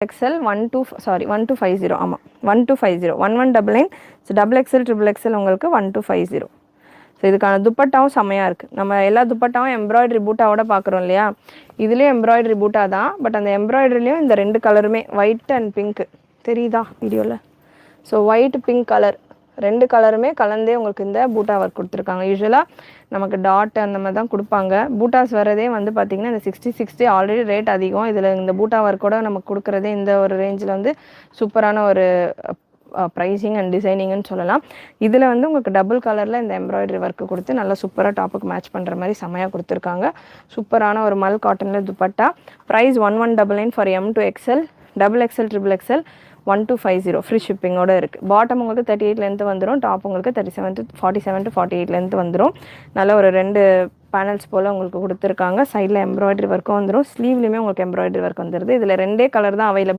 XL 1250 ஆமாம் 1250 1199 so XXL XXL உங்களுக்கு 1250. So இதுக்கான துப்பட்டாவும் செம்மையாக இருக்குது. நம்ம எல்லா துப்பட்டாவும் எம்ப்ராய்டரி பூட்டாவோட பார்க்குறோம் இல்லையா, இதுலேயும் எம்ப்ராய்டரி பூட்டா தான். பட் அந்த எம்ப்ராய்டரிலையும் இந்த 2 கலருமே ஒயிட் அண்ட் பிங்க் தெரியுதா வீடியோவில். ஸோ ஒயிட் பிங்க் கலர் 2 கலருமே கலந்தே உங்களுக்கு இந்த பூட்டா ஒர்க் கொடுத்துருக்காங்க. யூஸ்வலாக நமக்கு டாட் அந்த மாதிரி தான் கொடுப்பாங்க. பூட்டாஸ் வரதே வந்து பார்த்திங்கன்னா இந்த 60 ஆல்ரெடி ரேட் அதிகம். இதில் இந்த பூட்டா ஒர்க்கோட நமக்கு கொடுக்குறதே இந்த ஒரு ரேஞ்சில் வந்து சூப்பரான ஒரு ப்ரைஸிங் அண்ட் டிசைனிங்னு சொல்லலாம். இதில் வந்து உங்களுக்கு டபுள் கலரில் இந்த எம்ப்ராய்டரி ஒர்க்கு கொடுத்து நல்லா சூப்பராக டாப்புக்கு மேட்ச் பண்ணுற மாதிரி செமையாக கொடுத்துருக்காங்க. சூப்பரான ஒரு மல் காட்டனில் துப்பட்டா. Price 1199 for M to XL, XXL XXL 1250 free ஷிப்பிங்கோடு இருக்குது. பாட்டம் உங்களுக்கு 38 லென்த்து வந்துடும், டாப் உங்களுக்கு 47 to 48 லென்த்து வந்துடும். நல்ல ஒரு 2 பேனல்ஸ் போல் உங்களுக்கு கொடுத்துருக்காங்க. சைடில் எம்ப்ராய்டரி ஒர்க்கும் வந்துடும், ஸ்லீவ்லேயுமே உங்களுக்கு எம்ப்ராய்டரி ஒர்க் வந்துடுது. இதில் 2 கலர் தான் அவைலபிள்.